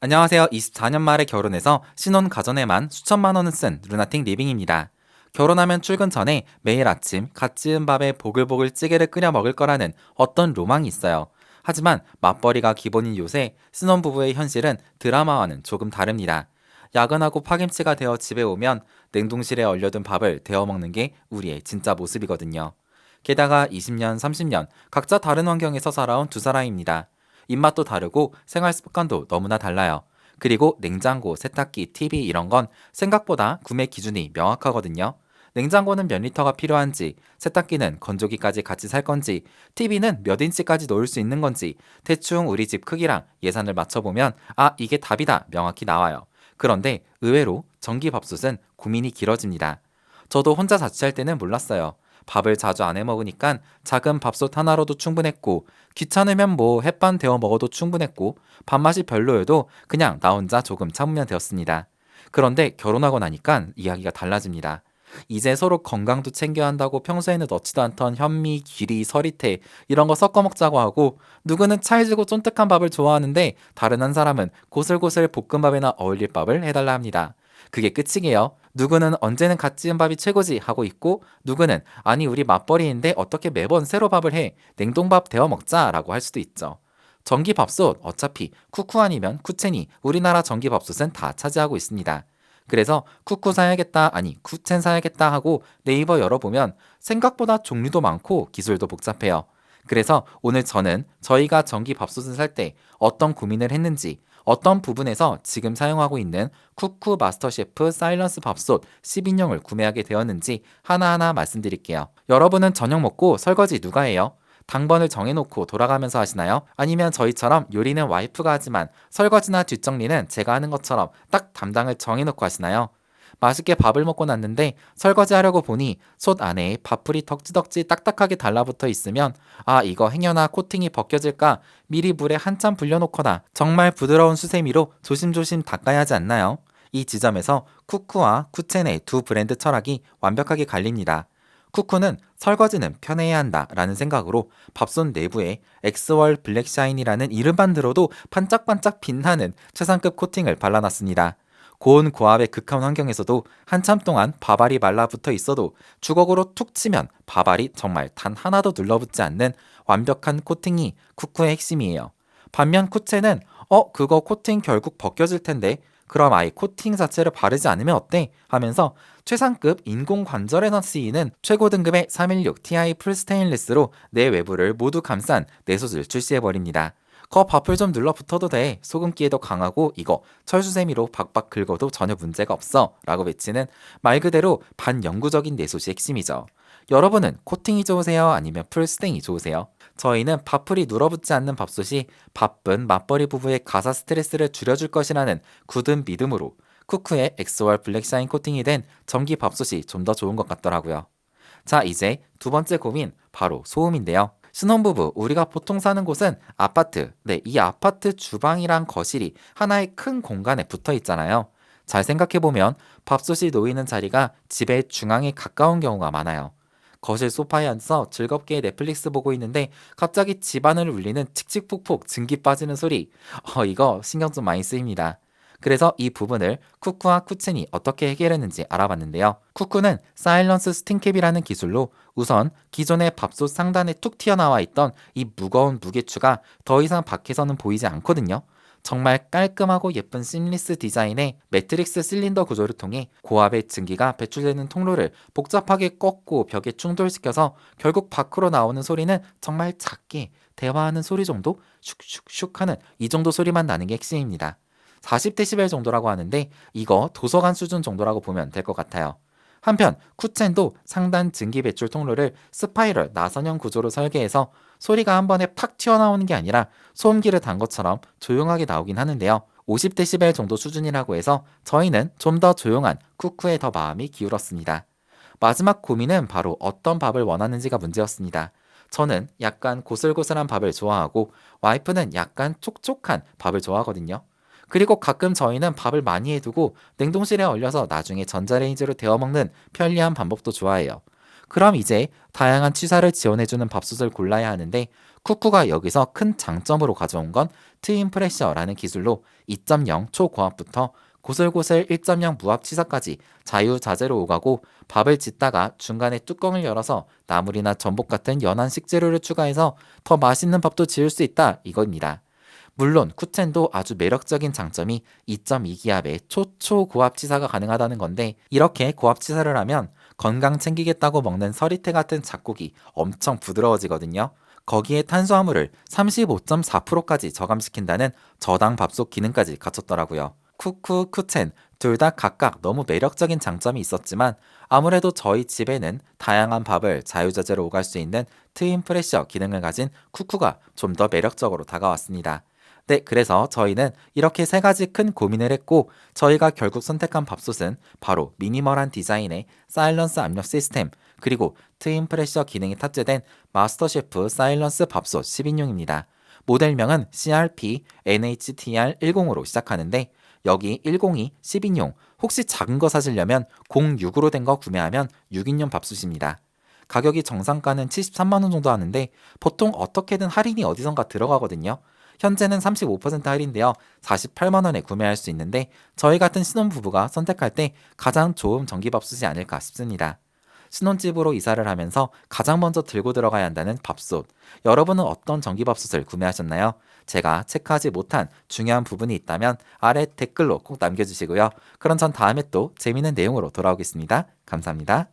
안녕하세요. 24년 말에 결혼해서 신혼 가전에만 수천만 원은 쓴 루나틱 리빙입니다. 결혼하면 출근 전에 매일 아침 갓 지은 밥에 보글보글 찌개를 끓여 먹을 거라는 어떤 로망이 있어요. 하지만 맞벌이가 기본인 요새 신혼부부의 현실은 드라마와는 조금 다릅니다. 야근하고 파김치가 되어 집에 오면 냉동실에 얼려둔 밥을 데워 먹는 게 우리의 진짜 모습이거든요. 게다가 20년, 30년 각자 다른 환경에서 살아온 두 사람입니다. 입맛도 다르고 생활 습관도 너무나 달라요. 그리고 냉장고, 세탁기, TV 이런 건 생각보다 구매 기준이 명확하거든요. 냉장고는 몇 리터가 필요한지, 세탁기는 건조기까지 같이 살 건지, TV는 몇 인치까지 놓을 수 있는 건지, 대충 우리 집 크기랑 예산을 맞춰보면 이게 답이다 명확히 나와요. 그런데 의외로 전기밥솥은 고민이 길어집니다. 저도 혼자 자취할 때는 몰랐어요. 밥을 자주 안 해 먹으니까 작은 밥솥 하나로도 충분했고, 귀찮으면 뭐 햇반 데워 먹어도 충분했고, 밥맛이 별로여도 그냥 나 혼자 조금 참으면 되었습니다. 그런데 결혼하고 나니까 이야기가 달라집니다. 이제 서로 건강도 챙겨야 한다고 평소에는 넣지도 않던 현미, 귀리, 서리태 이런 거 섞어 먹자고 하고, 누구는 찰지고 쫀득한 밥을 좋아하는데 다른 한 사람은 고슬고슬 볶음밥이나 어울릴 밥을 해달라 합니다. 그게 끝이게요. 누구는 언제는 갓 지은 밥이 최고지 하고 있고, 누구는 아니 우리 맞벌이인데 어떻게 매번 새로 밥을 해, 냉동밥 데워 먹자라고 할 수도 있죠. 전기밥솥 어차피 쿠쿠 아니면 쿠첸이 우리나라 전기밥솥은 다 차지하고 있습니다. 그래서 쿠쿠 사야겠다 아니 쿠첸 사야겠다 하고 네이버 열어보면 생각보다 종류도 많고 기술도 복잡해요. 그래서 오늘 저는 저희가 전기밥솥을 살 때 어떤 고민을 했는지, 어떤 부분에서 지금 사용하고 있는 쿠쿠 마스터셰프 사일런스 밥솥 10인용을 구매하게 되었는지 하나하나 말씀드릴게요. 여러분은 저녁 먹고 설거지 누가 해요? 당번을 정해놓고 돌아가면서 하시나요? 아니면 저희처럼 요리는 와이프가 하지만 설거지나 뒷정리는 제가 하는 것처럼 딱 담당을 정해놓고 하시나요? 맛있게 밥을 먹고 났는데 설거지 하려고 보니 솥 안에 밥풀이 덕지덕지 딱딱하게 달라붙어 있으면 이거 행여나 코팅이 벗겨질까 미리 물에 한참 불려놓거나 정말 부드러운 수세미로 조심조심 닦아야 하지 않나요? 이 지점에서 쿠쿠와 쿠첸의 두 브랜드 철학이 완벽하게 갈립니다. 쿠쿠는 설거지는 편해야 한다라는 생각으로 밥솥 내부에 엑스월 블랙샤인이라는 이름만 들어도 반짝반짝 빛나는 최상급 코팅을 발라놨습니다. 고온 고압의 극한 환경에서도 한참 동안 밥알이 말라붙어 있어도 주걱으로 툭 치면 밥알이 정말 단 하나도 눌러붙지 않는 완벽한 코팅이 쿠쿠의 핵심이에요. 반면 쿠체는 그거 코팅 결국 벗겨질 텐데 그럼 아예 코팅 자체를 바르지 않으면 어때? 하면서 최상급 인공 관절에서 쓰이는 최고 등급의 316 Ti 풀 스테인리스로 내 외부를 모두 감싼 내솥을 출시해버립니다. 거 밥풀 좀 눌러붙어도 돼. 소금기에도 강하고 이거 철수세미로 박박 긁어도 전혀 문제가 없어. 라고 외치는 말 그대로 반영구적인 내솥이 핵심이죠. 여러분은 코팅이 좋으세요? 아니면 풀스탱이 좋으세요? 저희는 밥풀이 눌어붙지 않는 밥솥이 바쁜 맞벌이 부부의 가사 스트레스를 줄여줄 것이라는 굳은 믿음으로 쿠쿠의 엑스월 블랙샤인 코팅이 된 전기 밥솥이 좀 더 좋은 것 같더라고요. 자, 이제 두 번째 고민, 바로 소음인데요. 신혼부부, 우리가 보통 사는 곳은 아파트. 네, 이 아파트 주방이랑 거실이 하나의 큰 공간에 붙어 있잖아요. 잘 생각해보면 밥솥이 놓이는 자리가 집의 중앙에 가까운 경우가 많아요. 거실 소파에 앉아서 즐겁게 넷플릭스 보고 있는데 갑자기 집안을 울리는 칙칙폭폭 증기 빠지는 소리. 이거 신경 좀 많이 쓰입니다. 그래서 이 부분을 쿠쿠와 쿠첸이 어떻게 해결했는지 알아봤는데요. 쿠쿠는 사일런스 스팅캡이라는 기술로 우선 기존의 밥솥 상단에 툭 튀어나와 있던 이 무거운 무게추가 더 이상 밖에서는 보이지 않거든요. 정말 깔끔하고 예쁜 심리스 디자인의 매트릭스 실린더 구조를 통해 고압의 증기가 배출되는 통로를 복잡하게 꺾고 벽에 충돌시켜서 결국 밖으로 나오는 소리는 정말 작게 대화하는 소리 정도? 슉슉슉 하는 이 정도 소리만 나는 게 핵심입니다. 40데시벨 정도라고 하는데 이거 도서관 수준 정도라고 보면 될 것 같아요. 한편 쿠첸도 상단 증기 배출 통로를 스파이럴 나선형 구조로 설계해서 소리가 한 번에 팍 튀어나오는 게 아니라 소음기를 단 것처럼 조용하게 나오긴 하는데요. 50데시벨 정도 수준이라고 해서 저희는 좀 더 조용한 쿠쿠에 더 마음이 기울었습니다. 마지막 고민은 바로 어떤 밥을 원하는지가 문제였습니다. 저는 약간 고슬고슬한 밥을 좋아하고 와이프는 약간 촉촉한 밥을 좋아하거든요. 그리고 가끔 저희는 밥을 많이 해두고 냉동실에 얼려서 나중에 전자레인지로 데워 먹는 편리한 방법도 좋아해요. 그럼 이제 다양한 취사를 지원해주는 밥솥을 골라야 하는데 쿠쿠가 여기서 큰 장점으로 가져온 건 트윈 프레셔라는 기술로 2.0 초고압부터 고슬고슬 1.0 무압치사까지 자유자재로 오가고, 밥을 짓다가 중간에 뚜껑을 열어서 나물이나 전복 같은 연한 식재료를 추가해서 더 맛있는 밥도 지을 수 있다, 이겁니다. 물론 쿠첸도 아주 매력적인 장점이 2.2기압의 초초고압치사가 가능하다는 건데, 이렇게 고압치사를 하면 건강 챙기겠다고 먹는 서리태 같은 잡곡이 엄청 부드러워지거든요. 거기에 탄수화물을 35.4%까지 저감시킨다는 저당 밥솥 기능까지 갖췄더라고요. 쿠쿠, 쿠첸 둘 다 각각 너무 매력적인 장점이 있었지만, 아무래도 저희 집에는 다양한 밥을 자유자재로 오갈 수 있는 트윈 프레셔 기능을 가진 쿠쿠가 좀 더 매력적으로 다가왔습니다. 네, 그래서 저희는 이렇게 세 가지 큰 고민을 했고, 저희가 결국 선택한 밥솥은 바로 미니멀한 디자인의 사일런스 압력 시스템, 그리고 트윈 프레셔 기능이 탑재된 마스터셰프 사일런스 밥솥 10인용입니다. 모델명은 CRP NHTR10으로 시작하는데, 여기 10이 10인용, 혹시 작은 거 사시려면 06으로 된 거 구매하면 6인용 밥솥입니다. 가격이 정상가는 73만원 정도 하는데, 보통 어떻게든 할인이 어디선가 들어가거든요. 현재는 35% 할인되어 48만원에 구매할 수 있는데, 저희 같은 신혼부부가 선택할 때 가장 좋은 전기밥솥이 아닐까 싶습니다. 신혼집으로 이사를 하면서 가장 먼저 들고 들어가야 한다는 밥솥. 여러분은 어떤 전기밥솥을 구매하셨나요? 제가 체크하지 못한 중요한 부분이 있다면 아래 댓글로 꼭 남겨주시고요. 그럼 전 다음에 또 재미있는 내용으로 돌아오겠습니다. 감사합니다.